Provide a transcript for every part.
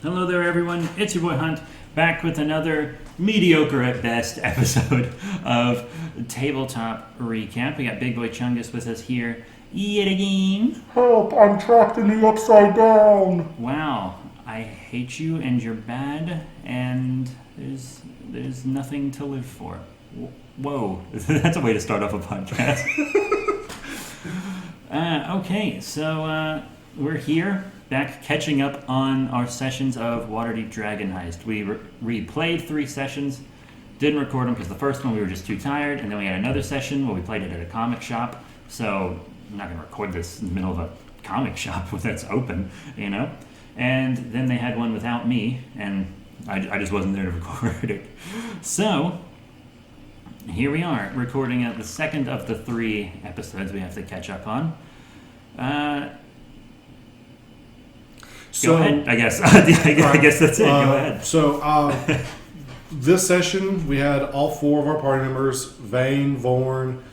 Hello there, everyone. It's your boy Hunt, back with another mediocre at best episode of Tabletop Recap. We got Big Boy Chungus with us here yet again. Help, I'm trapped in the Upside Down. Wow, I hate you and you're bad, and there's nothing to live for. Whoa, that's a way to start off a podcast. Okay, so we're here. Back catching up on our sessions of Waterdeep Dragon Heist. We replayed 3 sessions, didn't record them because the first one we were just too tired, and then we had another session where we played it at a comic shop, so I'm not going to record this in the middle of a comic shop that's open, you know? And then they had one without me, and I just wasn't there to record it. So, here we are, recording the second of the 3 episodes we have to catch up on. Go ahead, I guess. I guess that's it. Go ahead. So, this session, we had all 4 of our party members, Vane, Vorn,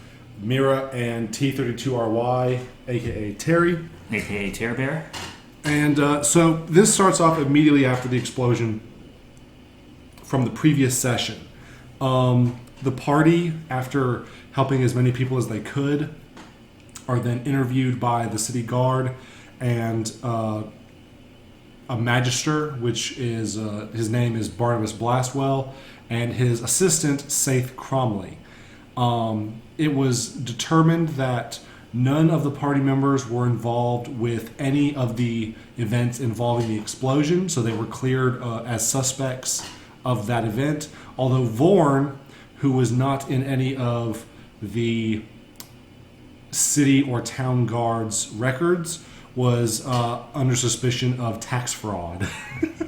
Mira, and T32RY, a.k.a. Terry. A.k.a. Terror Bear. And so, this starts off immediately after the explosion from the previous session. The party, after helping as many people as they could, are then interviewed by the city guard and a magister, which is his name is Barnabas Blastwell, and his assistant Saith Cromley. It was determined that none of the party members were involved with any of the events involving the explosion, so they were cleared as suspects of that event. Although Vorn, who was not in any of the city or town guards' records, was under suspicion of tax fraud.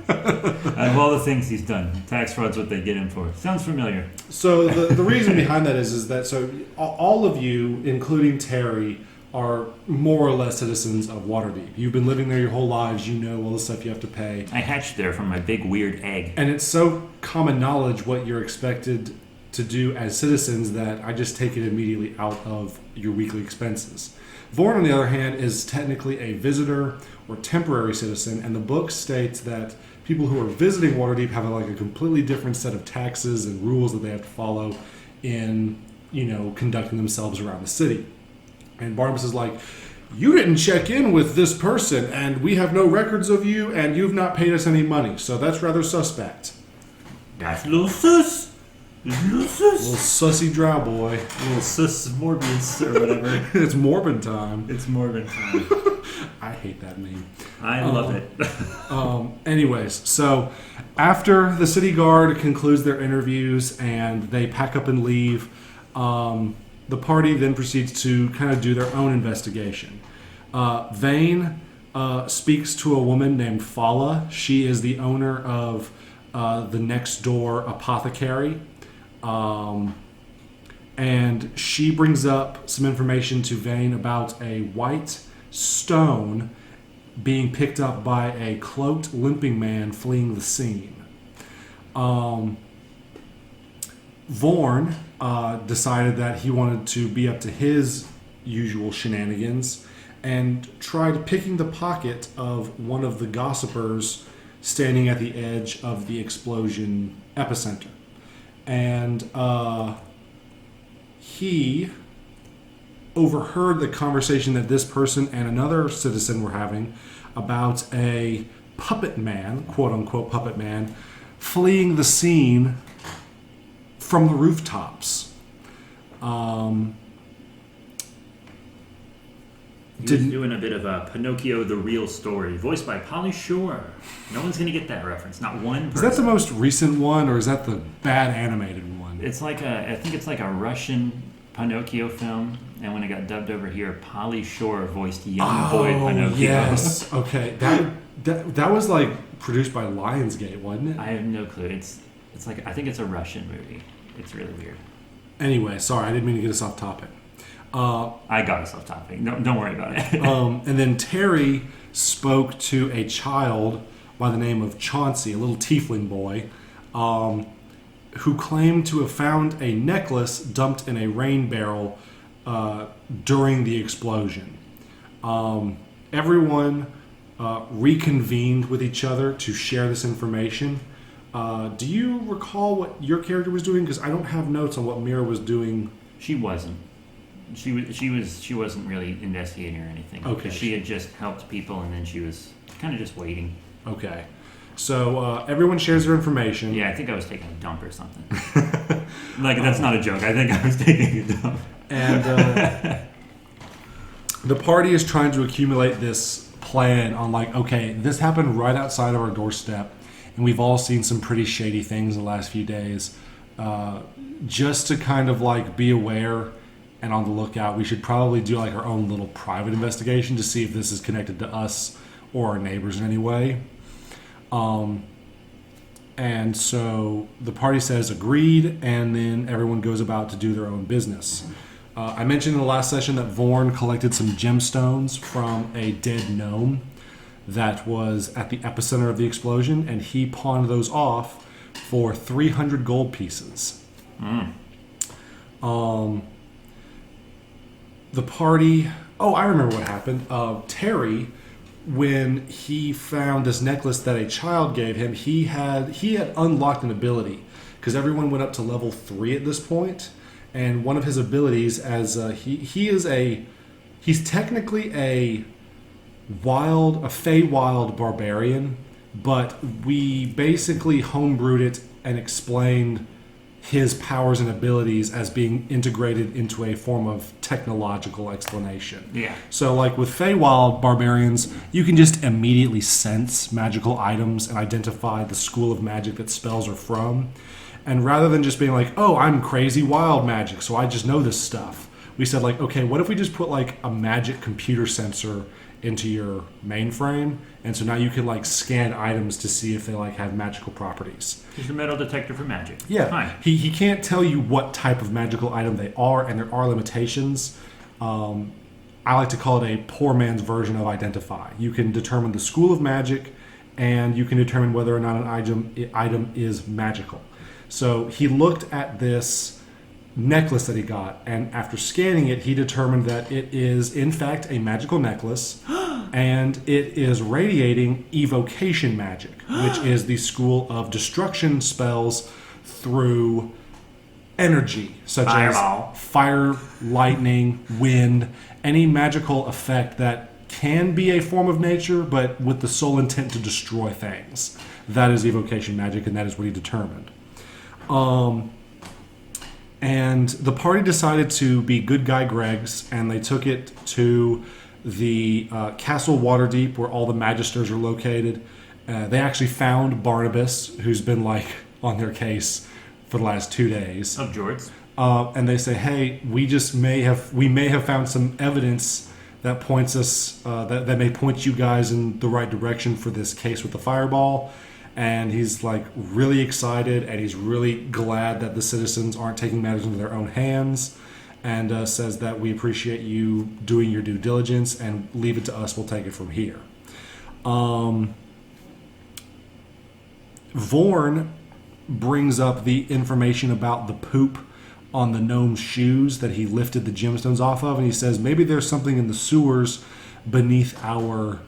Out of all the things he's done, tax fraud's what they get him for. Sounds familiar. So the reason behind that is that so all of you, including Terry, are more or less citizens of Waterdeep. You've been living there your whole lives. You know all the stuff you have to pay. I hatched there from my big weird egg. And it's so common knowledge what you're expected to do as citizens that I just take it immediately out of your weekly expenses. Vorn, on the other hand, is technically a visitor or temporary citizen, and the book states that people who are visiting Waterdeep have a completely different set of taxes and rules that they have to follow in, conducting themselves around the city. And Barnabas is like, you didn't check in with this person, and we have no records of you, and you've not paid us any money, so that's rather suspect. That's a little sus. Little sussy drow boy. Little sus Morbius or whatever. It's Morbin time. It's Morbin time. I hate that meme. I love it. Anyways, so after the city guard concludes their interviews and they pack up and leave, the party then proceeds to kind of do their own investigation. Vane speaks to a woman named Fala. She is the owner of the next door apothecary. And she brings up some information to Vane about a white stone being picked up by a cloaked, limping man fleeing the scene. Vorn decided that he wanted to be up to his usual shenanigans and tried picking the pocket of one of the gossipers standing at the edge of the explosion epicenter. And he overheard the conversation that this person and another citizen were having about a puppet man, quote-unquote puppet man, fleeing the scene from the rooftops. He was doing a bit of a Pinocchio the Real Story, voiced by Pauly Shore. No one's going to get that reference. Not one person. Is that the most recent one, or is that the bad animated one? It's I think it's like a Russian Pinocchio film, and when it got dubbed over here, Pauly Shore voiced young boy Pinocchio. Yes. Okay. That was produced by Lionsgate, wasn't it? I have no clue. It's I think it's a Russian movie. It's really weird. Anyway, sorry, I didn't mean to get us off topic. I got us off topic. No, don't worry about it. And then Terry spoke to a child by the name of Chauncey, a little tiefling boy, who claimed to have found a necklace dumped in a rain barrel during the explosion. Everyone reconvened with each other to share this information. Do you recall what your character was doing? Because I don't have notes on what Mira was doing. She wasn't. She wasn't really investigating or anything. Okay. Because she had just helped people, and then she was kind of just waiting. Okay. So everyone shares their information. Yeah, I think I was taking a dump or something. That's not a joke. I think I was taking a dump. And the party is trying to accumulate this plan on okay, this happened right outside of our doorstep, and we've all seen some pretty shady things in the last few days. Just to kind of be aware and on the lookout, we should probably do our own little private investigation to see if this is connected to us or our neighbors in any way. And so the party says agreed, and then everyone goes about to do their own business. I mentioned in the last session that Vorn collected some gemstones from a dead gnome that was at the epicenter of the explosion, and he pawned those off for 300 gold pieces. The party... Oh, I remember what happened. Terry, when he found this necklace that a child gave him, he had unlocked an ability, because everyone went up to level 3 at this point, and one of his abilities, as he's technically a Feywild barbarian, but we basically homebrewed it and explained his powers and abilities as being integrated into a form of technological explanation. Yeah. So with Feywild barbarians, you can just immediately sense magical items and identify the school of magic that spells are from. And rather than just being oh, I'm crazy wild magic, so I just know this stuff, we said okay, what if we just put a magic computer sensor into your mainframe, and so now you can scan items to see if they have magical properties. He's a metal detector for magic. Yeah. Fine. He can't tell you what type of magical item they are, and there are limitations. I like to call it a poor man's version of identify. You can determine the school of magic, and you can determine whether or not an item is magical. So he looked at this necklace that he got, and after scanning it, he determined that it is in fact a magical necklace, and it is radiating evocation magic, which is the school of destruction spells through energy, such Fireball. as fire, lightning, wind, any magical effect that can be a form of nature, but with the sole intent to destroy things. That is evocation magic, and that is what he determined. And the party decided to be good guy Gregs, and they took it to the Castle Waterdeep, where all the magisters are located. They actually found Barnabas, who's been on their case for the last 2 days. Of George. And they say, hey, we may have found some evidence that points us that may point you guys in the right direction for this case with the fireball. And he's really excited, and he's really glad that the citizens aren't taking matters into their own hands, and says that we appreciate you doing your due diligence, and leave it to us, we'll take it from here. Vorn brings up the information about the poop on the gnome's shoes that he lifted the gemstones off of, and he says maybe there's something in the sewers beneath our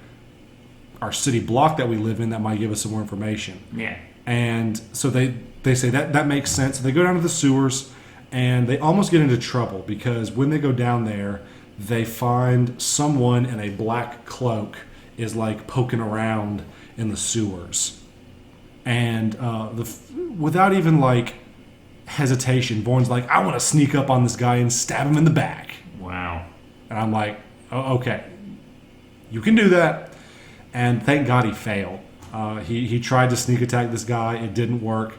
city block that we live in that might give us some more information. Yeah. And so they say that makes sense. They go down to the sewers, and they almost get into trouble, because when they go down there, they find someone in a black cloak is poking around in the sewers. And without even hesitation, Vorn's I want to sneak up on this guy and stab him in the back. Wow. And I'm oh, okay, you can do that. And thank God he failed. He tried to sneak attack this guy. It didn't work.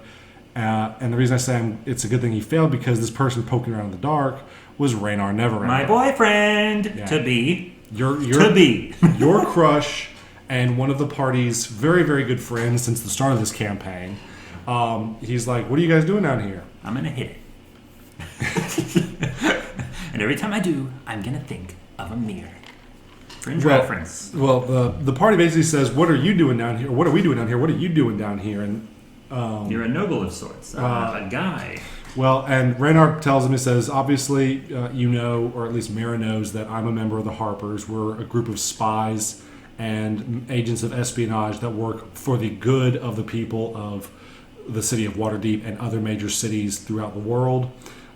And the reason I say it's a good thing he failed, because this person poking around in the dark was Raynar Neverend. My boyfriend. Yeah. To be. To be. Your crush, and one of the party's very, very good friends since the start of this campaign. He's what are you guys doing down here? I'm going to hit it. And every time I do, I'm going to think of a mirror. Fringe reference. Well, the party basically says, what are you doing down here? What are we doing down here? What are you doing down here? And you're a noble of sorts. A guy. Well, and Raynar tells him, he says, obviously, or at least Mira knows, that I'm a member of the Harpers. We're a group of spies and agents of espionage that work for the good of the people of the city of Waterdeep and other major cities throughout the world.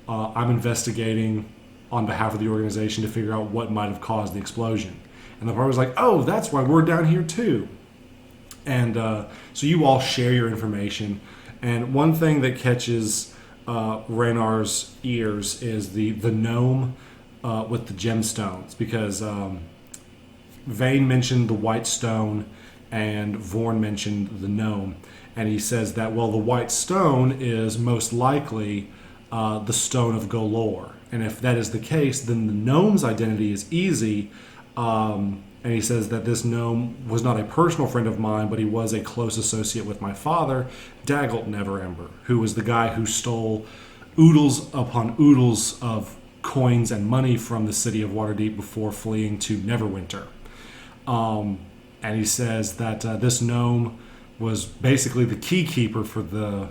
I'm investigating on behalf of the organization to figure out what might have caused the explosion. And the party was like, oh, that's why we're down here too. And so you all share your information. And one thing that catches Raynar's ears is the gnome with the gemstones, because Vane mentioned the white stone and Vorn mentioned the gnome. And he says that, well, the white stone is most likely the stone of Golor. And if that is the case, then the gnome's identity is easy. And he says that this gnome was not a personal friend of mine, but he was a close associate with my father, Daggelt Neverember, who was the guy who stole oodles upon oodles of coins and money from the city of Waterdeep before fleeing to Neverwinter. And he says that this gnome was basically the key keeper for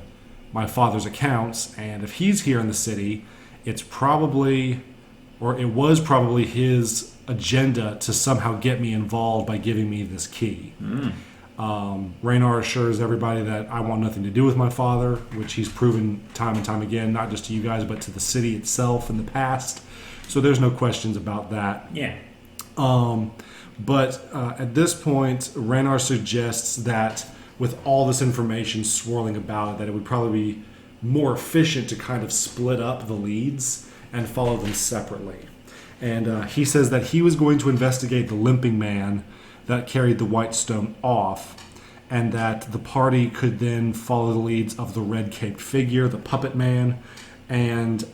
my father's accounts, and if he's here in the city, it was probably his agenda to somehow get me involved by giving me this key. Raynar assures everybody that I want nothing to do with my father, which he's proven time and time again, not just to you guys, but to the city itself in the past. So there's no questions about that. Yeah. But at this point, Raynar suggests that with all this information swirling about it, that it would probably be more efficient to kind of split up the leads and follow them separately. And he says that he was going to investigate the limping man that carried the white stone off, and that the party could then follow the leads of the red-caped figure, the puppet man, and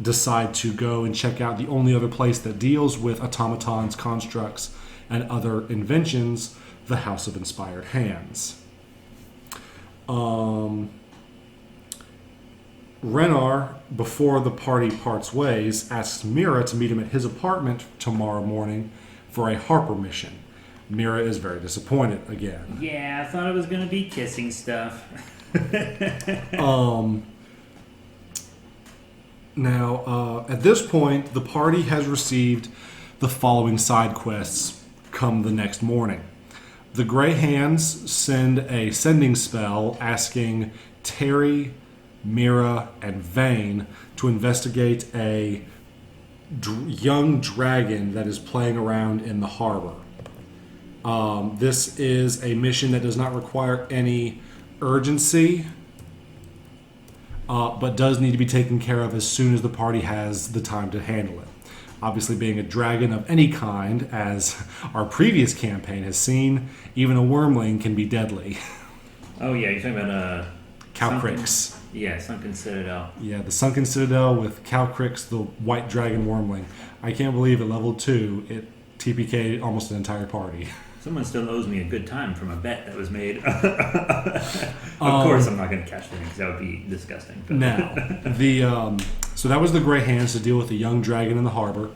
decide to go and check out the only other place that deals with automatons, constructs, and other inventions, the House of Inspired Hands. Raynar, before the party parts ways, asks Mira to meet him at his apartment tomorrow morning for a Harper mission. Mira is very disappointed again. Yeah, I thought it was going to be kissing stuff. Now, at this point, the party has received the following side quests come the next morning. The Grey Hands send a sending spell asking Terry, Mira, and Vane to investigate a young dragon that is playing around in the harbor. This is a mission that does not require any urgency, but does need to be taken care of as soon as the party has the time to handle it. Obviously, being a dragon of any kind, as our previous campaign has seen, even a wormling can be deadly. Oh yeah, you're talking about Calcrix. Yeah, Sunken Citadel. Yeah, the Sunken Citadel with Calcrix, the white dragon wormling. I can't believe at level 2 it TPK'd almost an entire party. Someone still owes me a good time from a bet that was made. Of course, I'm not going to cash that because that would be disgusting. But. Now, so that was the Grey Hands to deal with the young dragon in the harbor.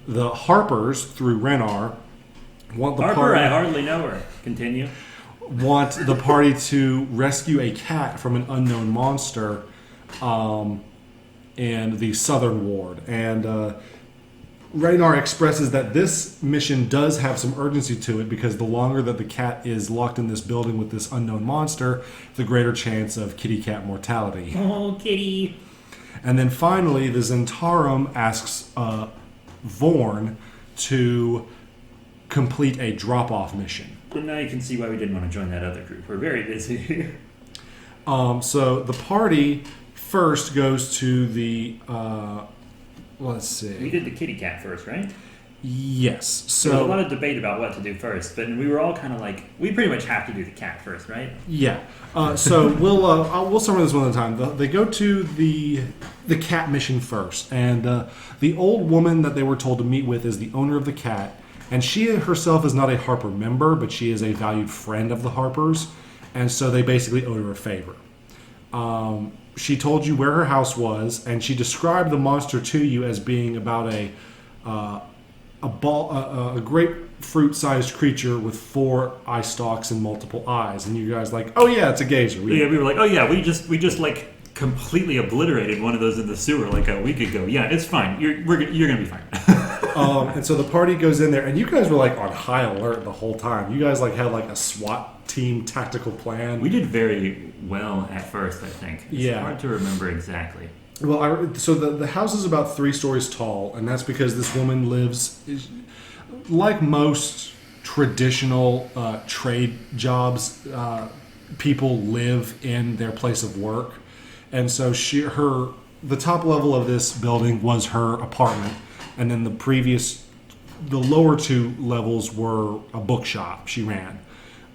The Harpers, through Raynar, want the Harper, party. I hardly know her. Continue. Want the party to rescue a cat from an unknown monster in the southern ward. And Raynar expresses that this mission does have some urgency to it because the longer that the cat is locked in this building with this unknown monster, the greater chance of kitty cat mortality. Oh, kitty. And then finally, the Zentarum asks Vorn to complete a drop-off mission. But now you can see why we didn't want to join that other group. We're very busy here. So the party first goes to the... let's see. We did the kitty cat first, right? Yes. There was a So lot of debate about what to do first, but we were all kind of like, we pretty much have to do the cat first, right? yeah. So we'll summarize this one at a time. They go to the cat mission first, and the old woman that they were told to meet with is the owner of the cat, and she herself is not a Harper member, but she is a valued friend of the Harpers, and so they basically owed her a favor. She told you where her house was, and she described the monster to you as being about a grapefruit-sized creature with 4 eye stalks and multiple eyes. And you guys like, oh yeah, it's a gazer. Yeah, we were like, oh yeah, we just like completely obliterated one of those in the sewer like a week ago. Yeah, it's fine. You're gonna be fine. And so the party goes in there, and you guys were like on high alert the whole time. You guys like had like a SWAT team tactical plan. We did very well at first, I think. It's hard to remember exactly. Well, so the house is about 3 stories tall, and that's because this woman lives, like most traditional trade jobs, people live in their place of work, and so the top level of this building was her apartment, and then the lower 2 levels were a bookshop she ran,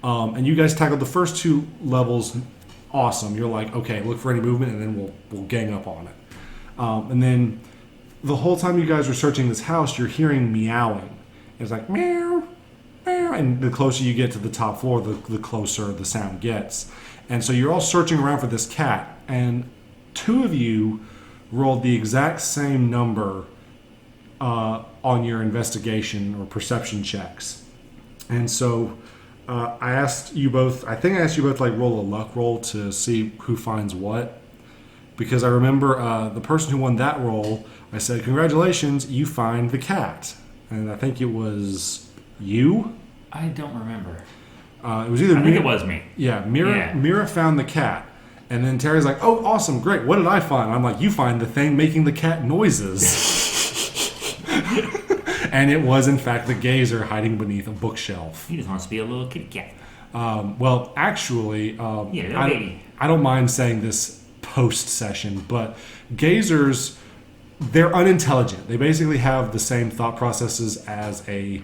and you guys tackled the first 2 levels. Awesome. You're like, okay, look for any movement, and then we'll gang up on it. And then the whole time you guys were searching this house, you're hearing meowing. It's like meow, meow, and the closer you get to the top floor, the closer the sound gets. And so you're all searching around for this cat, and 2 of you rolled the exact same number on your investigation or perception checks. And so I asked you both, like roll a luck roll to see who finds what. Because I remember the person who won that roll, I said, congratulations, you find the cat. And I think it was you? I don't remember. It was either I think it was me. Yeah, Mira found the cat. And then Terry's like, oh, awesome, great. What did I find? I'm like, you find the thing making the cat noises. And it was, in fact, the gazer hiding beneath a bookshelf. He just wants to be a little kitty cat. Well, actually, I don't mind saying this post-session, but gazers, they're unintelligent. They basically have the same thought processes as a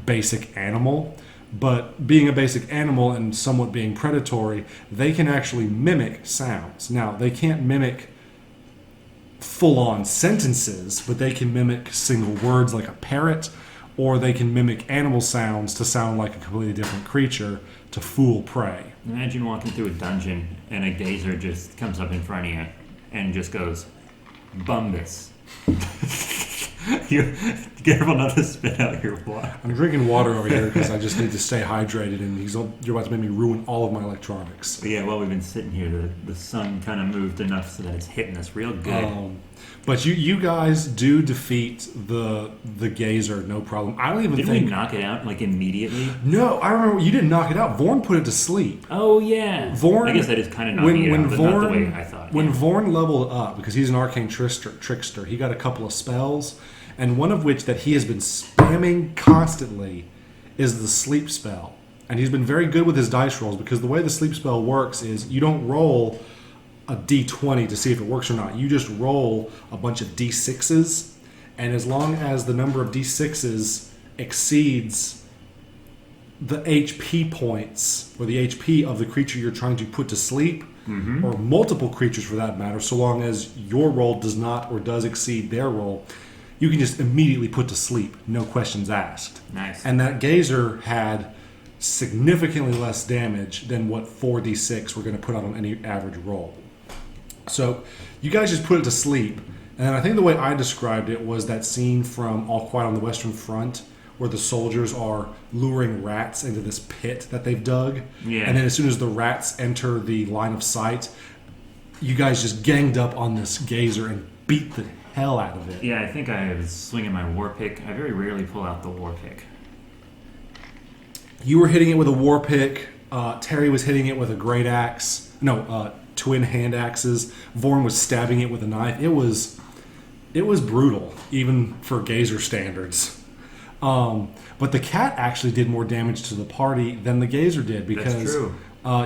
basic animal, but being a basic animal and somewhat being predatory, they can actually mimic sounds. Now, they can't mimic full-on sentences, but they can mimic single words like a parrot, or they can mimic animal sounds to sound like a completely different creature to fool prey. Imagine walking through a dungeon and a gazer just comes up in front of you and just goes, Bumbus. You're careful not to spit out your water. I'm drinking water over here because I just need to stay hydrated, and you're about to make me ruin all of my electronics. But yeah, while we've been sitting here, the sun kind of moved enough so that it's hitting us real good. But you guys do defeat the gazer, no problem. I don't even think... Didn't we knock it out, like, immediately? No, I remember you didn't knock it out. Vorn put it to sleep. Oh, yeah. Vorn, I guess that is kind of knocking it out, but not the way I thought. When Vorn leveled up, because he's an arcane trickster, he got a couple of spells, and one of which that he has been spamming constantly is the sleep spell. And he's been very good with his dice rolls, because the way the sleep spell works is you don't roll a d20 to see if it works or not. You just roll a bunch of d6s, and as long as the number of d6s exceeds the HP points, or the HP of the creature you're trying to put to sleep, or multiple creatures for that matter, so long as your roll does not or does exceed their roll, you can just immediately put to sleep, no questions asked. Nice. And that gazer had significantly less damage than what 4d6 we're going to put out on any average roll. So you guys just put it to sleep, and then I think the way I described it was that scene from All Quiet on the Western Front where the soldiers are luring rats into this pit that they've dug. Yeah. And then as soon as the rats enter the line of sight, you guys just ganged up on this gazer and beat the hell out of it. Yeah, I think I was swinging my war pick. I very rarely pull out the war pick. You were hitting it with a war pick. Terry was hitting it with a great axe. Twin hand axes. Vorn was stabbing it with a knife. It was brutal, even for gazer standards. But the cat actually did more damage to the party than the gazer did, because That's true.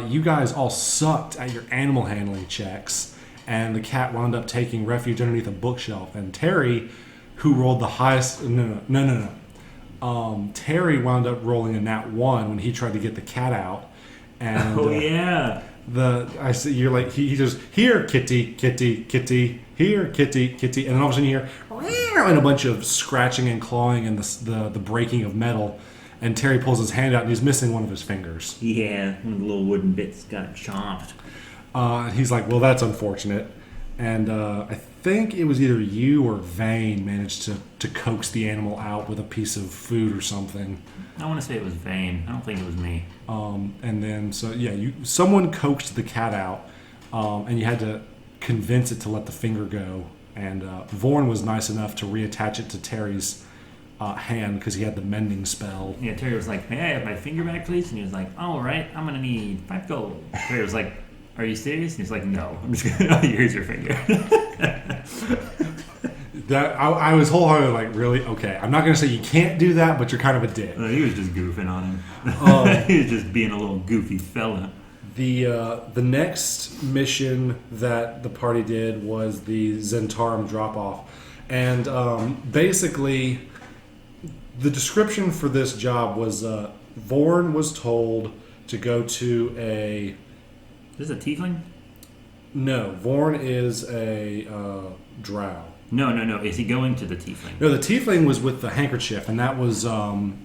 You guys all sucked at your animal handling checks, and the cat wound up taking refuge underneath a bookshelf. And Terry, who rolled the highest... No. Terry wound up rolling a nat 1 when he tried to get the cat out. And, yeah. You're like, he just, here, kitty, kitty, kitty, here, kitty, kitty, and then all of a sudden you hear, and a bunch of scratching and clawing and the breaking of metal, and Terry pulls his hand out and he's missing one of his fingers. Yeah, one of the little wooden bits got chomped. He's like, well, that's unfortunate. And I think it was either you or Vane managed to coax the animal out with a piece of food or something. I want to say it was Vane. I don't think it was me. And then, someone coaxed the cat out, and you had to convince it to let the finger go. And Vorn was nice enough to reattach it to Terry's hand because he had the mending spell. Yeah, Terry was like, "May I have my finger back, please?" And he was like, "All right, I'm gonna need 5 gold." Terry was like, "Are you serious?" And he's like, "No, I'm just gonna here's your finger." That I was wholeheartedly like, really? Okay, I'm not gonna say you can't do that, but you're kind of a dick. He was just goofing on him. He was just being a little goofy fella. The next mission that the party did was the Zentarum drop off, and basically, the description for this job was Vorn was told to go to a. Is this a tiefling? No, Vorn is a drow. No. Is he going to the tiefling? No, the tiefling was with the handkerchief, and that was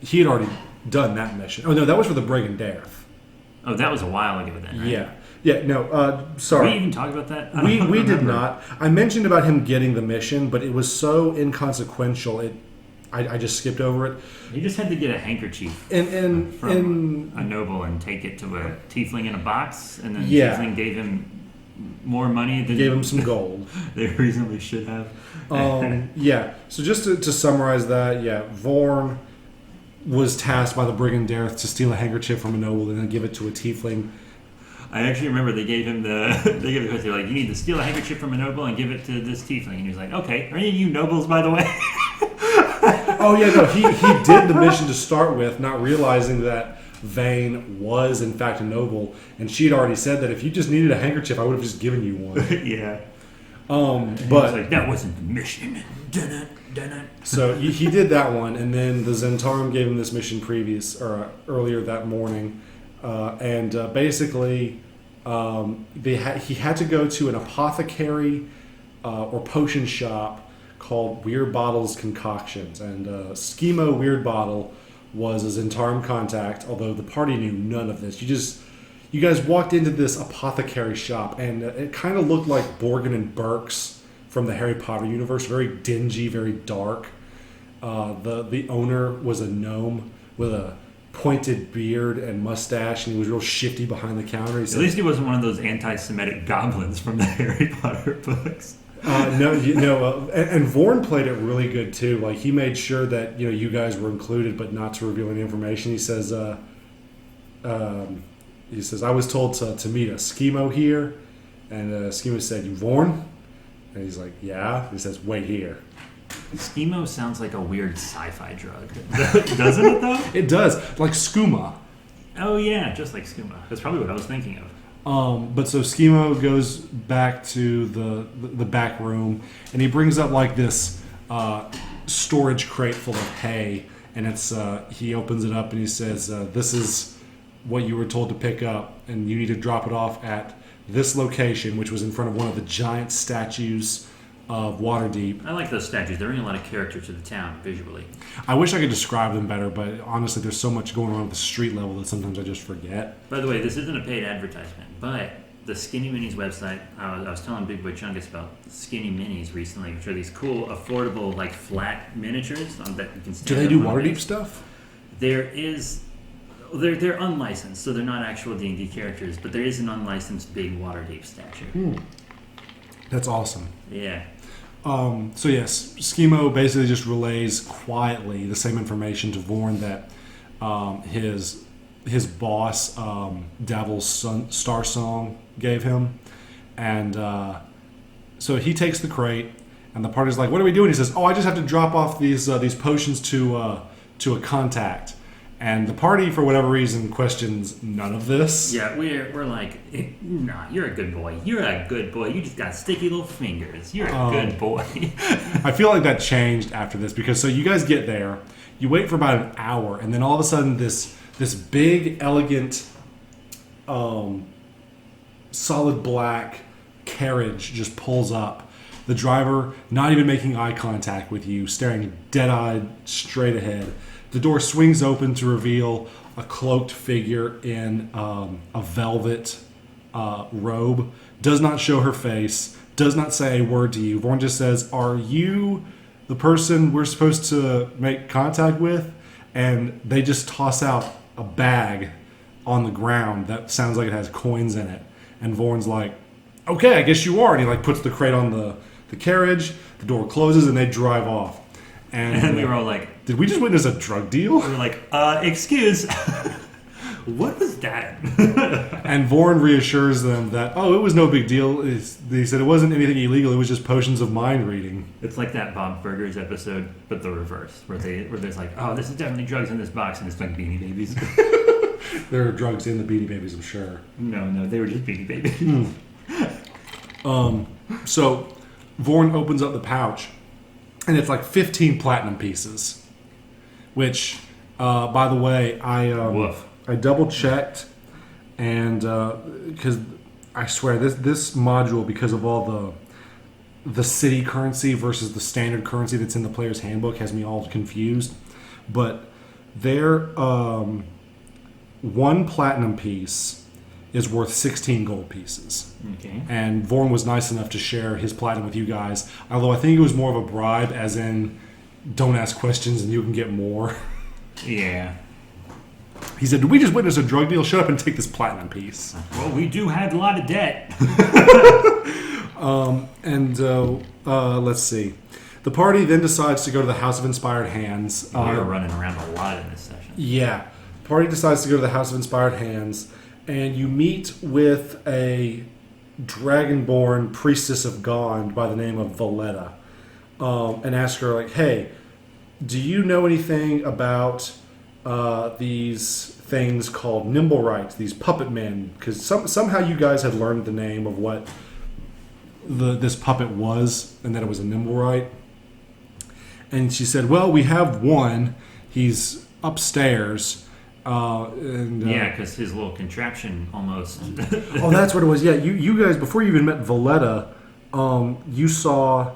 he had already done that mission. Oh no, that was for the Brigand Dareth. Oh, that was a while ago then, right? Yeah. No, sorry. Did we even talk about that? We did not. I mentioned about him getting the mission, but it was so inconsequential. I just skipped over it. He just had to get a handkerchief from a noble and take it to a tiefling in a box, and then Yeah. the tiefling gave him more money than Gave him some gold. they reasonably should have. Yeah. So just to summarize that, Vorn was tasked by the Brigand Dareth to steal a handkerchief from a noble and then give it to a tiefling. I actually remember they gave him the question. They're like, "You need to steal a handkerchief from a noble and give it to this tiefling." And he was like, "Okay, are any of you nobles, by the way?" Oh yeah, no, he did the mission to start with, not realizing that Vane was in fact a noble, and she'd already said that if you just needed a handkerchief, I would have just given you one. Yeah. But he was like, that wasn't the mission. Dun-dun, dun-dun. So he did that one, and then the Zentarum gave him this mission earlier that morning, and basically he had to go to an apothecary or potion shop called Weird Bottle's Concoctions, and Schemo Weird Bottle was a Zentarum contact, although the party knew none of this. You guys walked into this apothecary shop, and it kind of looked like Borgin and Burke's from the Harry Potter universe. Very dingy, very dark. The owner was a gnome with a pointed beard and mustache, and he was real shifty behind the counter. At least he wasn't one of those anti-Semitic goblins from the Harry Potter books. And Vorn played it really good too. Like, he made sure that you guys were included, but not to reveal any information. He says, "I was told to meet a Schemo here," and Schemo said, "You Vorn?" And he's like, "Yeah." He says, "Wait here." Schemo sounds like a weird sci-fi drug, doesn't it? Though it does, like skooma. Oh yeah, just like skooma. That's probably what I was thinking of. But so Schemo goes back to the back room, and he brings up like this storage crate full of hay, and it's he opens it up and he says, "This is what you were told to pick up, and you need to drop it off at this location," which was in front of one of the giant statues of Waterdeep. I like those statues. They bring a lot of character to the town visually. I wish I could describe them better, but honestly, there's so much going on at the street level that sometimes I just forget. By the way, this isn't a paid advertisement, but the Skinny Minis website, I was telling Big Boy Chungus about Skinny Minis recently, which are these cool, affordable, like flat miniatures that you can stand Do they up do on. Waterdeep stuff? They're unlicensed, so they're not actual D&D characters, but there is an unlicensed big Waterdeep statue. That's awesome. Yeah. So yes, Schemo basically just relays quietly the same information to Vorn that his boss, Davil's Star Song, gave him, and so he takes the crate, and the party's like, "What are we doing?" He says, "Oh, I just have to drop off these potions to a contact." And the party, for whatever reason, questions none of this. Yeah, we're like, nah, you're a good boy. You're a good boy. You just got sticky little fingers. You're a good boy. I feel like that changed after this, because so you guys get there, you wait for about an hour, and then all of a sudden this big, elegant, solid black carriage just pulls up. The driver not even making eye contact with you, staring dead-eyed straight ahead. The door swings open to reveal a cloaked figure in a velvet robe. Does not show her face. Does not say a word to you. Vorn just says, "Are you the person we're supposed to make contact with?" And they just toss out a bag on the ground that sounds like it has coins in it. And Vorn's like, "Okay, I guess you are." And he like puts the crate on the carriage. The door closes and they drive off. And we were all like, did we just witness a drug deal? we were like, excuse, what was that? And Vorn reassures them that, oh, it was no big deal. They said it wasn't anything illegal. It was just potions of mind reading. It's like that Bob Burgers episode, but the reverse, where there's like, oh, this is definitely drugs in this box, and it's like Beanie Babies. There are drugs in the Beanie Babies, I'm sure. No, they were just Beanie Babies. So Vorn opens up the pouch, and it's like 15 platinum pieces. Which, by the way, I double checked, and because I swear this module, because of all the city currency versus the standard currency that's in the player's handbook, has me all confused. But their one platinum piece is worth 16 gold pieces. Okay. And Vorn was nice enough to share his platinum with you guys, although I think it was more of a bribe, as in, don't ask questions and you can get more. Yeah. He said, did we just witness a drug deal? Shut up and take this platinum piece. Well, we do have a lot of debt. Let's see. The party then decides to go to the House of Inspired Hands. We were running around a lot in this session. Yeah. The party decides to go to the House of Inspired Hands, and you meet with a dragonborn priestess of Gond by the name of Valletta, and ask her, like, hey, do you know anything about these things called Nimblewrights, these puppet men? Because somehow you guys had learned the name of what this puppet was, and that it was a Nimblewright. And she said, well, we have one. He's upstairs. Yeah, because his little contraption almost... Oh, that's what it was. Yeah, you guys, before you even met Valletta, you saw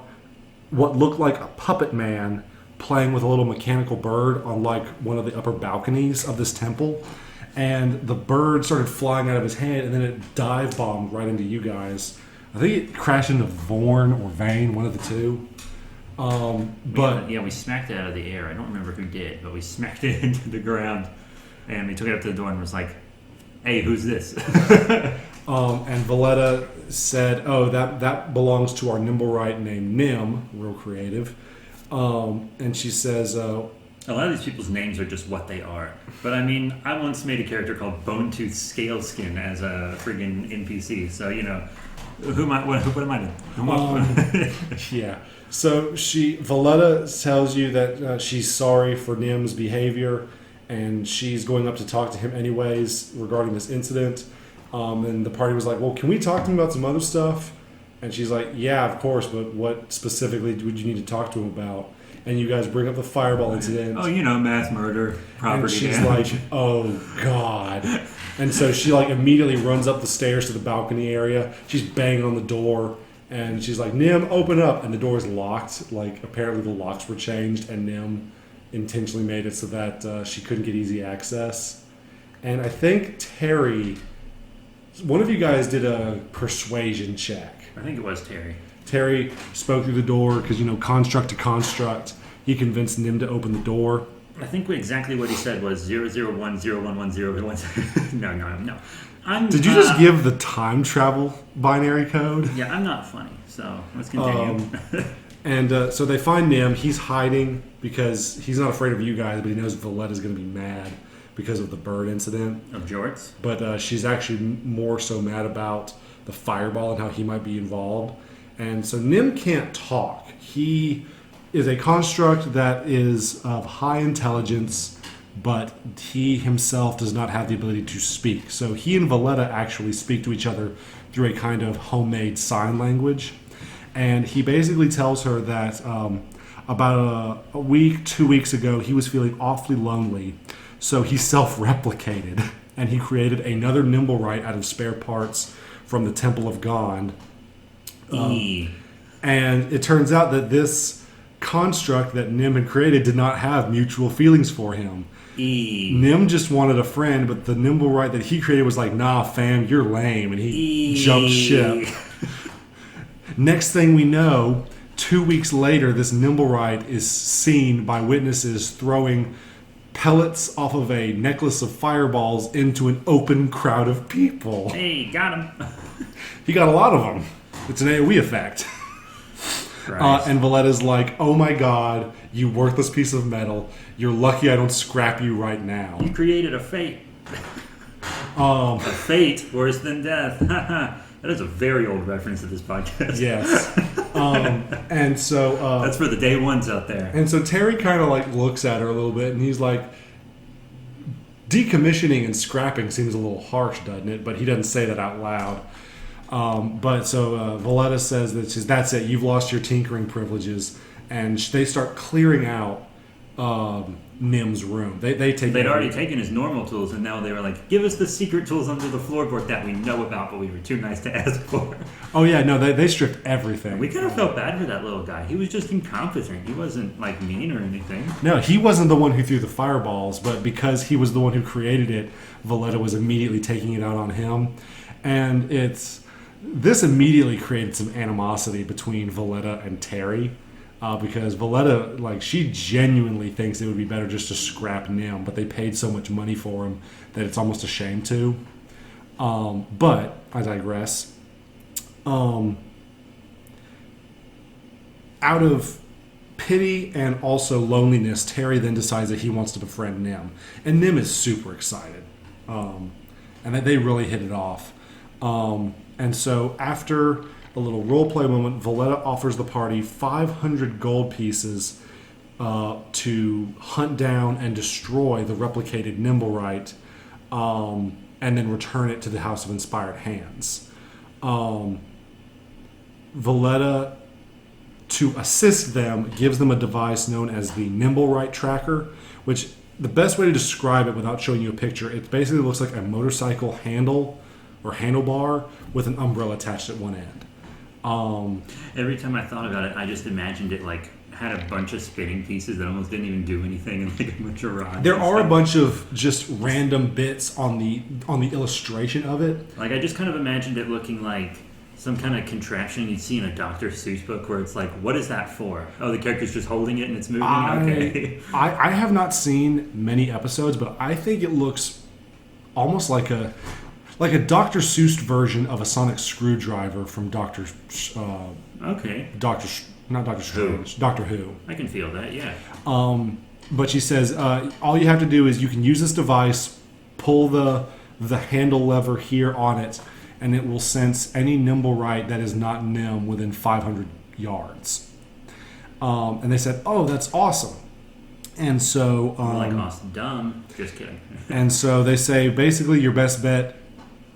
what looked like a puppet man playing with a little mechanical bird on like one of the upper balconies of this temple, and the bird started flying out of his hand, and then it dive bombed right into you guys. I think it crashed into Vorn or Vane, one of the two. But we smacked it out of the air. I don't remember who did, but we smacked it into the ground, and we took it up to the door and was like, "Hey, who's this?" And Valletta said, "Oh, that belongs to our Nimblewright named Nim, real creative." And she says, a lot of these people's names are just what they are. But I mean, I once made a character called Bone Tooth Scaleskin as a friggin' NPC. So, you know, what am I doing? Yeah. So Valletta tells you that she's sorry for Nim's behavior, and she's going up to talk to him anyways regarding this incident. And the party was like, well, can we talk to him about some other stuff? And she's like, yeah, of course, but what specifically would you need to talk to him about? And you guys bring up the fireball incident. Oh, you know, mass murder, property and she's damage. like, oh, God. And so she like immediately runs up the stairs to the balcony area. She's banging on the door. And she's like, Nim, open up. And the door is locked. Like, apparently the locks were changed, and Nim intentionally made it so that she couldn't get easy access. And I think Terry, one of you guys did a persuasion check. I think it was Terry. Terry spoke through the door because, you know, construct to construct. He convinced Nim to open the door. I think exactly what he said was 0010110. No. Did you just give the time travel binary code? Yeah, I'm not funny, so let's continue. So they find Nim. He's hiding because he's not afraid of you guys, but he knows Valletta's going to be mad because of the bird incident. Of Jorts? But she's actually more so mad about the fireball and how he might be involved. And so Nim can't talk. He is a construct that is of high intelligence, but he himself does not have the ability to speak. So he and Valletta actually speak to each other through a kind of homemade sign language. And he basically tells her that about a week, 2 weeks ago, he was feeling awfully lonely. So he self-replicated, and he created another Nimblewright out of spare parts from the Temple of Gond. And it turns out that this construct that Nim had created did not have mutual feelings for him. Nim just wanted a friend, but the Nimblewright that he created was like, nah, fam, you're lame, and he jumped ship. Next thing we know, 2 weeks later, this Nimblewright is seen by witnesses throwing pellets off of a necklace of fireballs into an open crowd of people. Hey, got him. He got a lot of them. It's an AoE effect. Christ. And Valletta's like, oh my god, you worthless piece of metal. You're lucky I don't scrap you right now. You created a fate. A fate worse than death. That is a very old reference to this podcast. Yes. And so... That's for the day ones out there. And so Terry kind of like looks at her a little bit and he's like, decommissioning and scrapping seems a little harsh, doesn't it? But he doesn't say that out loud. But so Valletta says that's it. You've lost your tinkering privileges. And they start clearing out Nim's room. They'd already taken his normal tools, and now they were like, give us the secret tools under the floorboard that we know about, but we were too nice to ask for. Oh yeah, no, they stripped everything. We kind of felt bad for that little guy. He was just incompetent. He wasn't like mean or anything. No, he wasn't the one who threw the fireballs, but because he was the one who created it, Valletta was immediately taking it out on him. And this immediately created some animosity between Valletta and Terry. Because Valletta, like, she genuinely thinks it would be better just to scrap Nim, but they paid so much money for him that it's almost a shame to. But I digress. Out of pity and also loneliness, Terry then decides that he wants to befriend Nim, and Nim is super excited, and that they really hit it off. And so after a little roleplay moment, Valletta offers the party 500 gold pieces to hunt down and destroy the replicated Nimblewright, and then return it to the House of Inspired Hands. Valletta, to assist them, gives them a device known as the Nimblewright Tracker, which the best way to describe it without showing you a picture, it basically looks like a motorcycle handle or handlebar with an umbrella attached at one end. Every time I thought about it, I just imagined it like had a bunch of spinning pieces that almost didn't even do anything, and like a bunch of rods. There are a bunch of just random bits on the illustration of it. Like I just kind of imagined it looking like some kind of contraption you'd see in a Dr. Seuss book, where it's like, what is that for? Oh, the character's just holding it and it's moving. Okay. I have not seen many episodes, but I think it looks almost like a Dr. Seuss version of a sonic screwdriver from Doctor Who. I can feel that, yeah. But she says all you have to do is you can use this device, pull the handle lever here on it, and it will sense any Nimblewright that is not Nim within 500 yards. And they said, oh, that's awesome. And so... like awesome, dumb. Just kidding. And so they say, basically, your best bet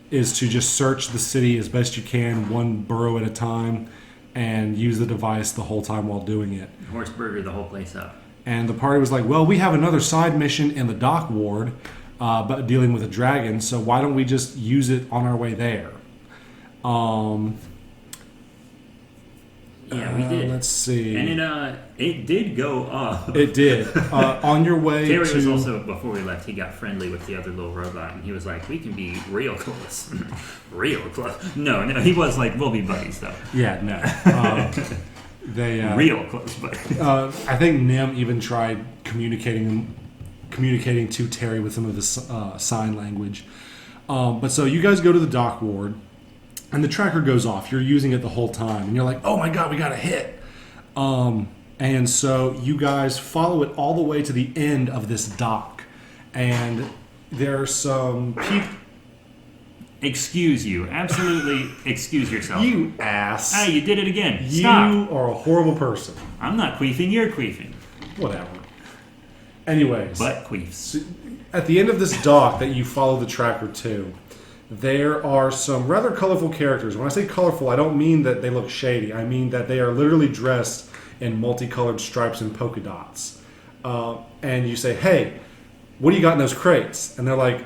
is to just search the city as best you can, one borough at a time, and use the device the whole time while doing it. Horseburger the whole place up. And the party was like, well, we have another side mission in the dock ward, but dealing with a dragon, so why don't we just use it on our way there? Yeah, we did. Let's see. And it did go up. It did. On your way Terry to... was also, before we left, he got friendly with the other little robot, and he was like, we can be real close. Real close. No, he was like, we'll be buddies, though. Yeah, no. Real close buddies. I think Nim even tried communicating to Terry with some of his sign language. But so you guys go to the dock ward, and the tracker goes off. You're using it the whole time, and you're like, oh my god, we got a hit. And so you guys follow it all the way to the end of this dock, and there's some people... Excuse you. Absolutely excuse yourself. You ass. Ah, you did it again. Stop. You are a horrible person. I'm not queefing, you're queefing. Whatever. Anyways. But queefs. At the end of this dock that you follow the tracker to, there are some rather colorful characters. When I say colorful, I don't mean that they look shady. I mean that they are literally dressed in multicolored stripes and polka dots. And you say, hey, what do you got in those crates? And they're like,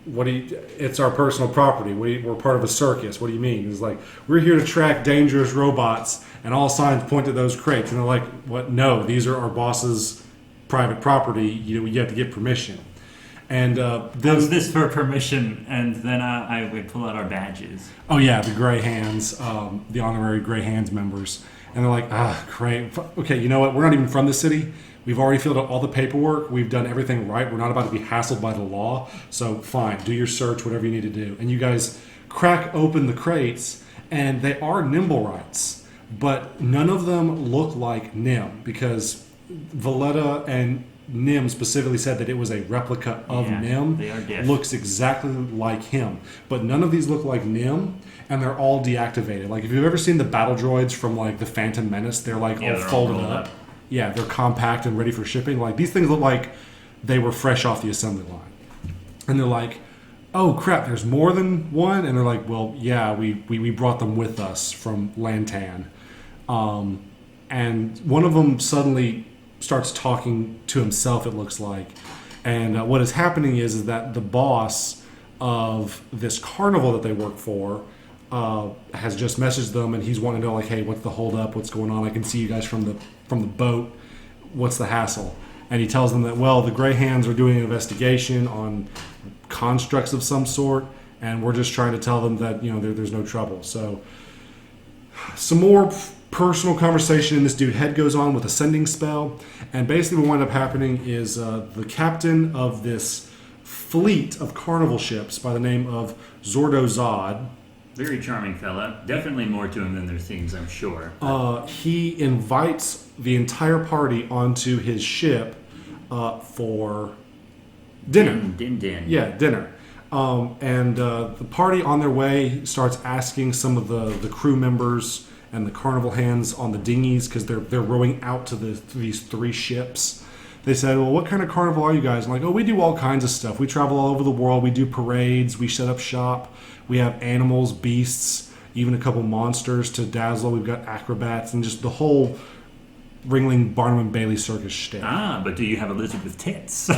it's our personal property. We're part of a circus. What do you mean? It's like, we're here to track dangerous robots, and all signs point to those crates. And they're like, what? No, these are our boss's private property. You have to get permission. And how's this for permission? And then I would pull out our badges. Oh yeah, the Gray Hands, the honorary Gray Hands members. And they're like, great. Okay, you know what? We're not even from the city. We've already filled out all the paperwork. We've done everything right. We're not about to be hassled by the law. So fine, do your search, whatever you need to do. And you guys crack open the crates, and they are Nimblewrights. but none of them look like Nim, because Valletta and Nim specifically said that it was a replica of Nim. They are different. Looks exactly like him, but none of these look like Nim, and they're all deactivated. Like if you've ever seen the battle droids from like the Phantom Menace, they're like all folded up. Yeah, they're compact and ready for shipping. Like these things look like they were fresh off the assembly line, and they're like, oh crap, there's more than one, and they're like, well, yeah, we brought them with us from Lantan, and one of them suddenly starts talking to himself, it looks like, and what is happening is that the boss of this carnival that they work for has just messaged them, and he's wanting to know, like, hey, what's the hold up, what's going on, I can see you guys from the boat, what's the hassle? And he tells them that, well, the Grey Hands are doing an investigation on constructs of some sort, and we're just trying to tell them that, you know, there's no trouble. So some more personal conversation, and this dude head goes on with a sending spell, and basically what wound up happening is the captain of this fleet of carnival ships by the name of Zordo Zod, very charming fella, definitely more to him than there seems, I'm sure. He invites the entire party onto his ship for dinner. Din. Yeah, dinner. And the party on their way starts asking some of the crew members and the carnival hands on the dinghies, because they're rowing out to these three ships. They said, well, what kind of carnival are you guys? I'm like, oh, we do all kinds of stuff. We travel all over the world. We do parades. We set up shop. We have animals, beasts, even a couple monsters to dazzle. We've got acrobats and just the whole Ringling Barnum and Bailey circus shtick. Ah, but do you have a lizard with tits?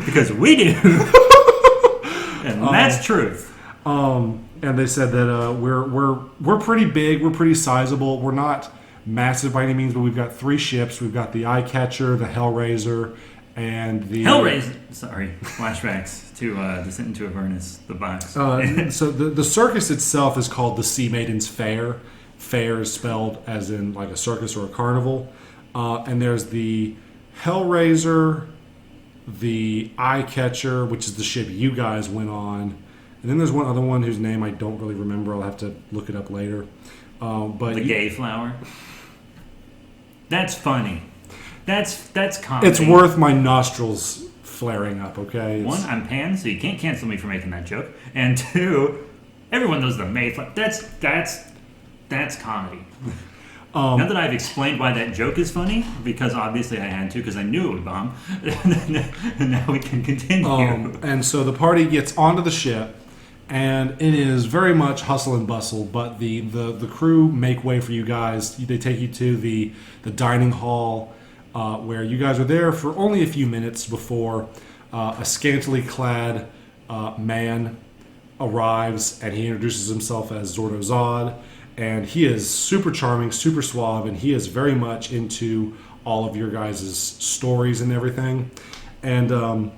Because we do. And that's truth. And they said that we're pretty big, we're pretty sizable. We're not massive by any means, but we've got three ships. We've got the Eye Catcher, the Hellraiser, and the Hellraiser. Sorry, flashbacks to Descent into Avernus, the box. So the circus itself is called the Sea Maidens Fair. Fair is spelled as in like a circus or a carnival. And there's the Hellraiser, the Eye Catcher, which is the ship you guys went on. And then there's one other one whose name I don't really remember. I'll have to look it up later. But the Gay Flower. That's funny. That's comedy. It's worth my nostrils flaring up, okay? One, I'm Pan, so you can't cancel me for making that joke. And two, everyone knows the Mayflower. That's comedy. Now that I've explained why that joke is funny, because obviously I had to, because I knew it would bomb, and now we can continue. And so the party gets onto the ship, and it is very much hustle and bustle, but the crew make way for you guys. They take you to the dining hall, where you guys are there for only a few minutes before a scantily clad man arrives, and he introduces himself as Zordo Zod. And he is super charming, super suave, and he is very much into all of your guys' stories and everything. And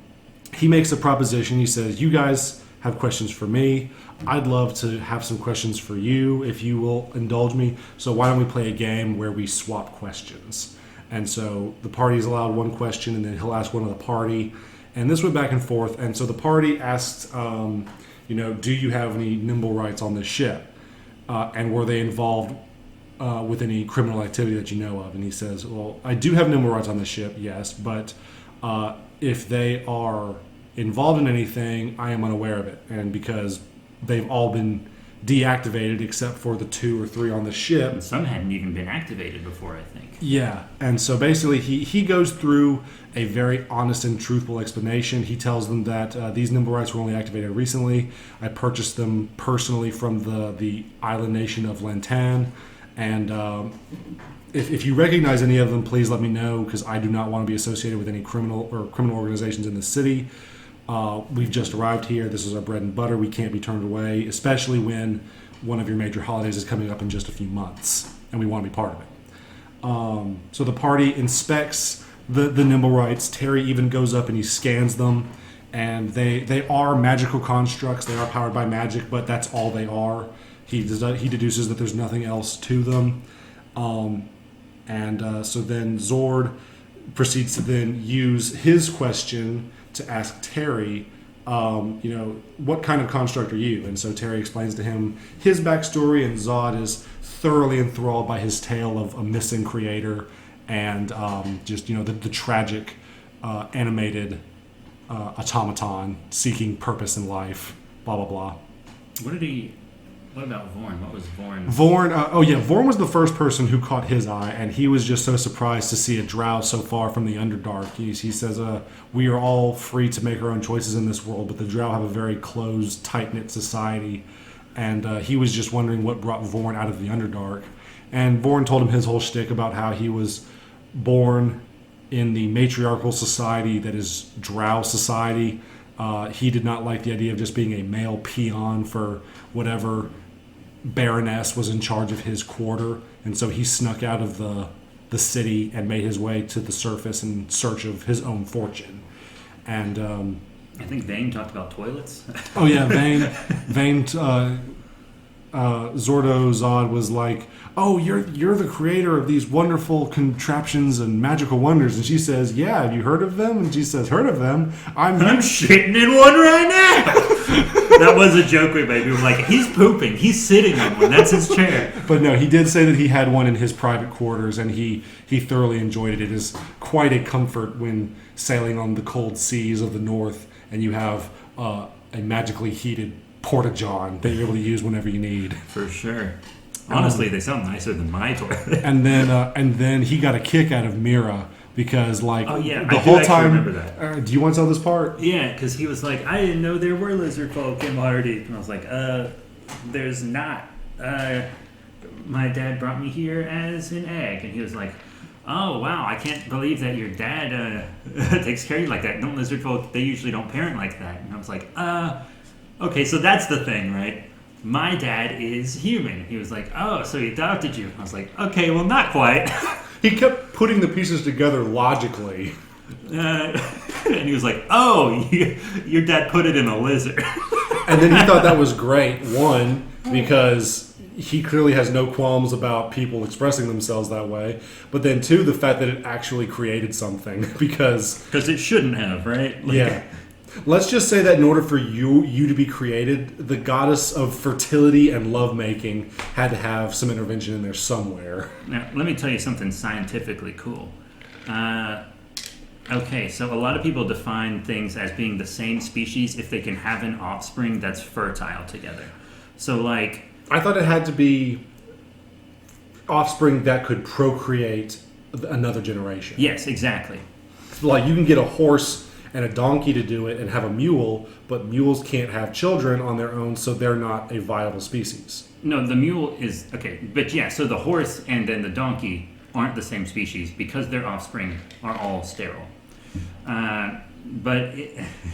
he makes a proposition. He says, you guys have questions for me. I'd love to have some questions for you if you will indulge me. So why don't we play a game where we swap questions? And so the party's allowed one question, and then he'll ask one of the party. And this went back and forth. And so the party asked, do you have any nimble rights on this ship? And were they involved with any criminal activity that you know of? And he says, well, I do have nimble rights on the ship, yes, but if they are involved in anything, I am unaware of it. And because they've all been deactivated except for the 2 or 3 on the ship. And some hadn't even been activated before, I think. Yeah, and so basically he goes through a very honest and truthful explanation. He tells them that these nimble rights were only activated recently. I purchased them personally from the island nation of Lantan, and if you recognize any of them, please let me know, because I do not want to be associated with any criminal organizations in the city. We've just arrived here. This is our bread and butter. We can't be turned away, especially when one of your major holidays is coming up in just a few months, and we want to be part of it. So the party inspects the nimble rights. Terry even goes up and he scans them, and they are magical constructs. They are powered by magic, but that's all they are. He deduces that there's nothing else to them. So then Zord proceeds to then use his question to ask Terry what kind of construct are you? And so Terry explains to him his backstory, and Zod is thoroughly enthralled by his tale of a missing creator and the tragic animated automaton seeking purpose in life, blah, blah, blah. What about Vorn? What was Vorn? Vorn was the first person who caught his eye, and he was just so surprised to see a drow so far from the Underdark. He says, we are all free to make our own choices in this world, but the drow have a very closed, tight-knit society, and he was just wondering what brought Vorn out of the Underdark. And Vorn told him his whole shtick about how he was born in the matriarchal society that is drow society. He did not like the idea of just being a male peon for whatever baroness was in charge of his quarter, and so he snuck out of the city and made his way to the surface in search of his own fortune. And I think Vane talked about toilets. Oh yeah, Vane Zordo Zod was like, "Oh, you're the creator of these wonderful contraptions and magical wonders." And she says, "Yeah, have you heard of them?" And she says, "Heard of them? I'm shitting in one right now." That was a joke we made. We were like, he's pooping. He's sitting on one. That's his chair. But no, he did say that he had one in his private quarters, and he thoroughly enjoyed it. It is quite a comfort when sailing on the cold seas of the north, and you have a magically heated porta-john that you're able to use whenever you need. For sure. Honestly, they sound nicer than my toilet. And then he got a kick out of Mira because, like, the whole time. Remember that. Do you want to tell this part? Yeah, because he was like, I didn't know there were lizard folk in Waterdeep, and I was like, there's not. My dad brought me here as an egg, and he was like, oh wow, I can't believe that your dad takes care of you like that. Don't lizard folk? They usually don't parent like that. And I was like, okay, so that's the thing, right? My dad is human. He was like, oh, so he adopted you. I was like, okay, well, not quite. He kept putting the pieces together logically. And he was like, oh, your dad put it in a lizard. And then he thought that was great. One, because he clearly has no qualms about people expressing themselves that way. But then two, the fact that it actually created something. Because it shouldn't have, right? Yeah. Let's just say that in order for you to be created, the goddess of fertility and lovemaking had to have some intervention in there somewhere. Now, let me tell you something scientifically cool. Okay, so a lot of people define things as being the same species if they can have an offspring that's fertile together. So, like... I thought it had to be offspring that could procreate another generation. Yes, exactly. Like, you can get a horse and a donkey to do it and have a mule, but mules can't have children on their own, so they're not a viable species. No, the mule is... Okay, but yeah, so the horse and then the donkey aren't the same species because their offspring are all sterile.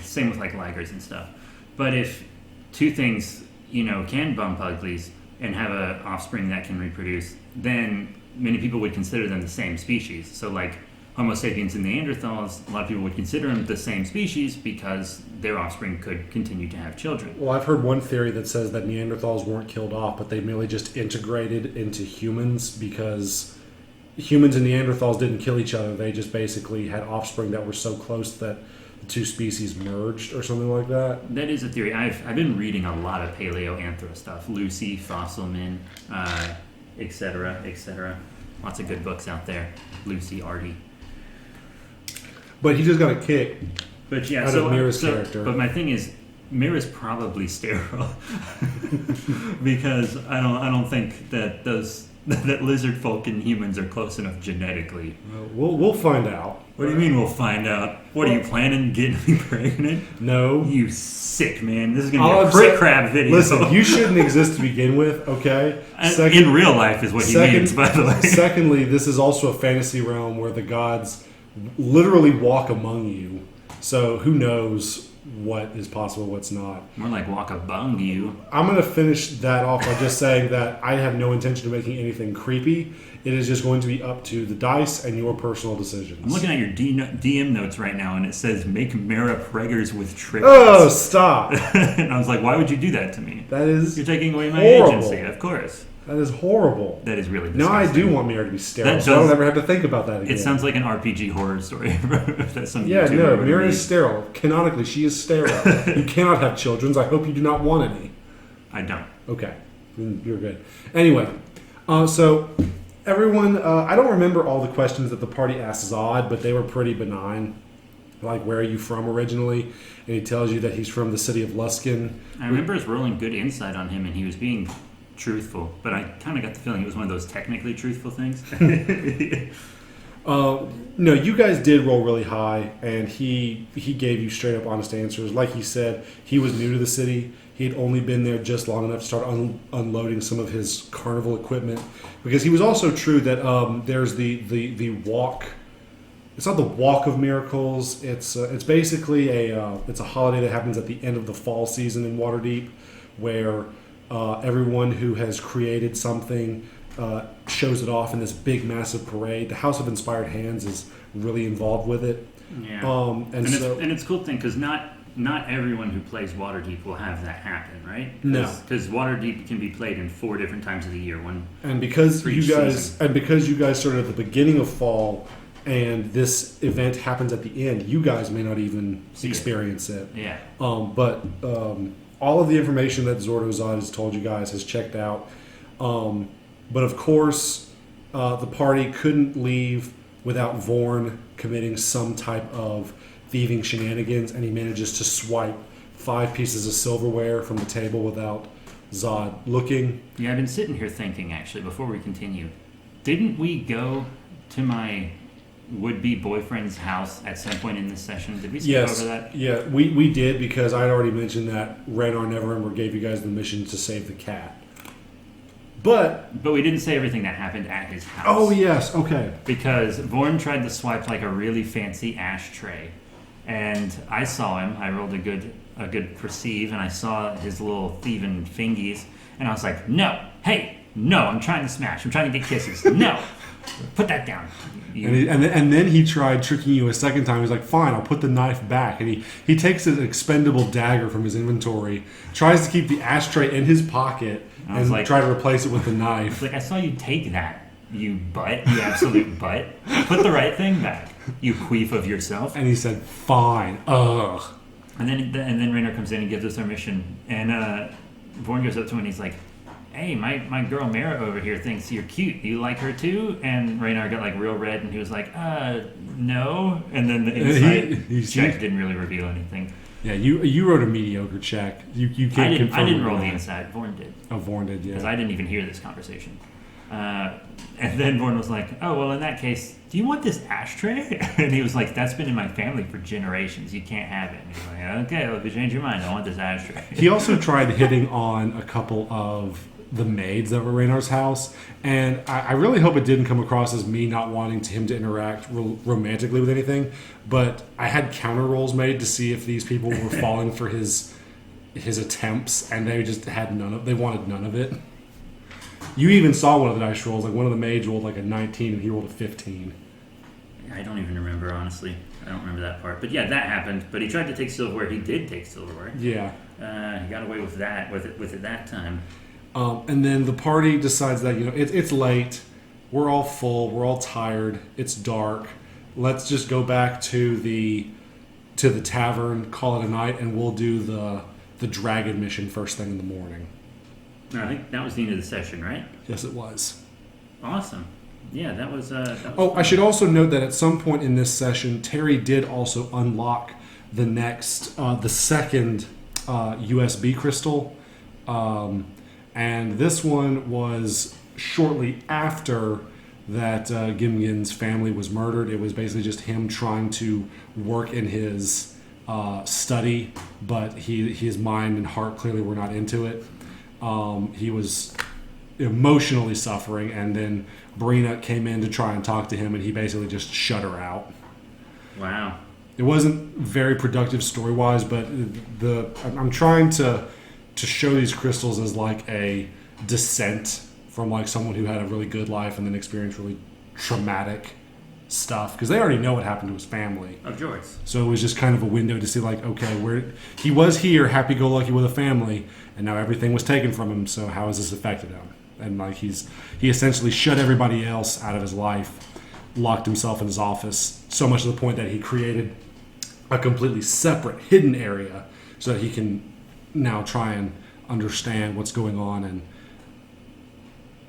Same with, like, ligers and stuff. But if two things, can bump uglies and have an offspring that can reproduce, then many people would consider them the same species. So, like, Homo sapiens and Neanderthals, a lot of people would consider them the same species because their offspring could continue to have children. Well, I've heard one theory that says that Neanderthals weren't killed off, but they merely just integrated into humans because humans and Neanderthals didn't kill each other. They just basically had offspring that were so close that the two species merged or something like that. That is a theory. I've been reading a lot of paleoanthro stuff. Lucy, Fossilman, etc., etc. Lots of good books out there. Lucy, Artie. But he just got a kick but yeah, out of Mira's character. But my thing is, Mira's probably sterile because I don't think that that lizard folk and humans are close enough genetically. We'll find out. What do you mean we'll find out? What are you planning getting me pregnant? No. You sick man. This is gonna be a prick crab video. Listen, you shouldn't exist to begin with, okay? In real life is what he means, by the way. Secondly, this is also a fantasy realm where the gods literally walk among you. So who knows what is possible, what's not. More like walk among you. I'm going to finish that off by just saying that I have no intention of making anything creepy. It is just going to be up to the dice and your personal decisions. I'm looking at your DM notes right now, and it says, make Mara preggers with triplets. Oh, stop. And I was like, why would you do that to me? That is You're taking away my horrible agency, of course. That is horrible. That is really Now I disgusting. do want Mira to be sterile, That so I don't does- ever have to think about that again. It sounds like an RPG horror story. That's some Yeah, YouTuber no, would Mira read. is sterile. Canonically, she is sterile. You cannot have children. I hope you do not want any. I don't. Okay, then you're good. Anyway, so everyone, I don't remember all the questions that the party asked Zod, but they were pretty benign. Like, where are you from originally? And he tells you that he's from the city of Luskin. I remember us rolling good insight on him, and he was being truthful, but I kind of got the feeling it was one of those technically truthful things. No, you guys did roll really high, and he gave you straight up honest answers. Like he said, he was new to the city. He had only been there just long enough to start unloading some of his carnival equipment. Because he was also true that there's the walk. It's not the Walk of Miracles. It's basically it's a holiday that happens at the end of the fall season in Waterdeep, where everyone who has created something shows it off in this big, massive parade. The House of Inspired Hands is really involved with it. Yeah. And so it's a cool thing because not everyone who plays Waterdeep will have that happen, right? No. Because Waterdeep can be played in 4 different times of the year. because for you each guys season. started at the beginning of fall, and this event happens at the end, you guys may not even See it. experience it. Yeah. But all of the information that Zordozad has told you guys has checked out. But of course, the party couldn't leave without Vorn committing some type of thieving shenanigans, and he manages to swipe 5 pieces of silverware from the table without Zod looking. Yeah, I've been sitting here thinking, actually, before we continue, didn't we go to my would-be boyfriend's house at some point in this session? Did we skip over that? Yeah, we did, because I'd already mentioned that Ranar Neverember gave you guys the mission to save the cat. But we didn't say everything that happened at his house. oh yes, okay. Because Vorn tried to swipe like a really fancy ashtray, and I saw him. I rolled a good perceive, and I saw his little thieving fingies, and I was like, no, hey, no, I'm trying to smash. I'm trying to get kisses. No, put that down. And then he tried tricking you a second time. He's like, fine, I'll put the knife back. And he takes his expendable dagger from his inventory, tries to keep the ashtray in his pocket, I was and like- try to replace it with the It's knife. like, I saw you take that, you butt, you absolute butt. Put the right thing back, you queef of yourself. And he said, fine. Ugh. And then Raynor comes in and gives us our mission, and Vorn goes up to him and he's like, hey, my girl Mara over here thinks you're cute. You like her too? And Raynor got like real red, and he was like, no. And then the inside he check didn't really reveal anything. Yeah, you wrote a mediocre check. You can't I confirm. didn't or roll the deny. inside. Vorn did. Oh, Vorn did, Because yeah. I didn't even hear this conversation. And then Vorn was like, oh, well, in that case, do you want this ashtray? And he was like, that's been in my family for generations. You can't have it. And he's like, okay, well, if you change your mind, I want this ashtray. He also tried hitting on a couple of the maids that were Raynar's house, and I really hope it didn't come across as me not wanting him to interact romantically with anything, but I had counter rolls made to see if these people were falling for his attempts, and they just had they wanted none of it. You even saw one of the dice rolls, like one of the maids rolled like a 19 and he rolled a 15. I don't even remember, honestly. I don't remember that part. But yeah, that happened. But he tried to take silverware. He did take silverware. Yeah. He got away with that, with it that time. And then the party decides that, it's late, we're all full, we're all tired, it's dark. Let's just go back to the tavern, call it a night, and we'll do the dragon mission first thing in the morning. I think that was the end of the session, right? Yes, it was. Awesome. Yeah, that was. I should also note that at some point in this session, Terry did also unlock the second USB crystal. And this one was shortly after that Gimgin's family was murdered. It was basically just him trying to work in his study, but his mind and heart clearly were not into it. He was emotionally suffering, and then Brina came in to try and talk to him, and he basically just shut her out. Wow. It wasn't very productive story-wise, but I'm trying to show these crystals as like a descent from like someone who had a really good life and then experienced really traumatic stuff, because they already know what happened to his family. Of Jorts. So it was just kind of a window to see like, okay, he was here happy-go-lucky with a family, and now everything was taken from him, so how has this affected him? and like he essentially shut everybody else out of his life, locked himself in his office, so much to the point that he created a completely separate hidden area so that he can now try and understand what's going on and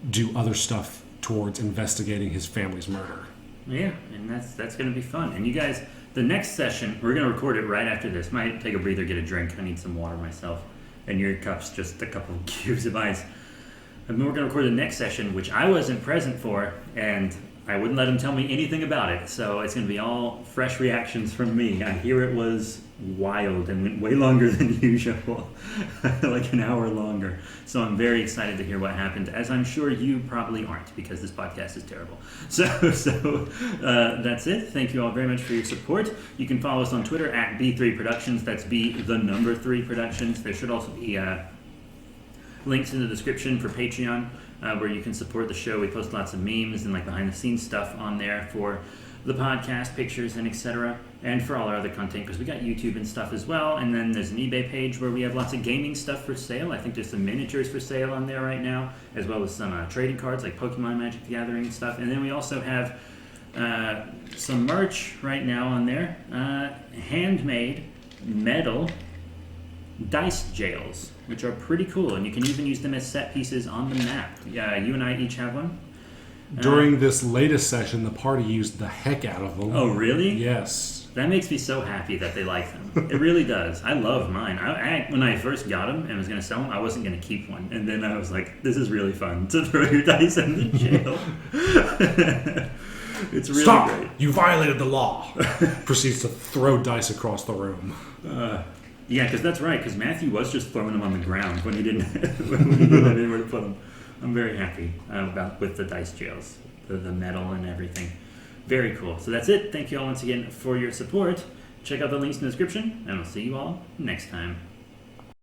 do other stuff towards investigating his family's murder. Yeah, and that's going to be fun. And you guys, the next session, we're going to record it right after this. Might take a breather, get a drink. I need some water myself. And your cup's just a couple of cubes of ice. And then we're going to record the next session, which I wasn't present for, and I wouldn't let him tell me anything about it. So it's going to be all fresh reactions from me. I hear it was wild and went way longer than usual, like an hour longer. So I'm very excited to hear what happened, as I'm sure you probably aren't, because this podcast is terrible. So that's it. Thank you all very much for your support. You can follow us on Twitter at B3 Productions. That's B3 Productions. There should also be links in the description for Patreon, where you can support the show. We post lots of memes and like behind the scenes stuff on there for the podcast, pictures, and etc. And for all our other content, because we got YouTube and stuff as well. And then there's an eBay page where we have lots of gaming stuff for sale. I think there's some miniatures for sale on there right now, as well as some trading cards like Pokemon, Magic the Gathering stuff. And then we also have some merch right now on there. Handmade metal dice jails, which are pretty cool, and you can even use them as set pieces on the map. Yeah, you and I each have one. During this latest session, the party used the heck out of them. Oh, really? Yes. That makes me so happy that they like them. It really does. I love mine. When I first got them and was going to sell them, I wasn't going to keep one. And then I was like, this is really fun to throw your dice in the jail. It's really Stop! Great. You violated the law. Proceeds to throw dice across the room. Yeah, because that's right, because Matthew was just throwing them on the ground when he didn't have anywhere to put them. I'm very happy with the dice jails, the metal and everything. Very cool. So that's it. Thank you all once again for your support. Check out the links in the description, and I'll see you all next time.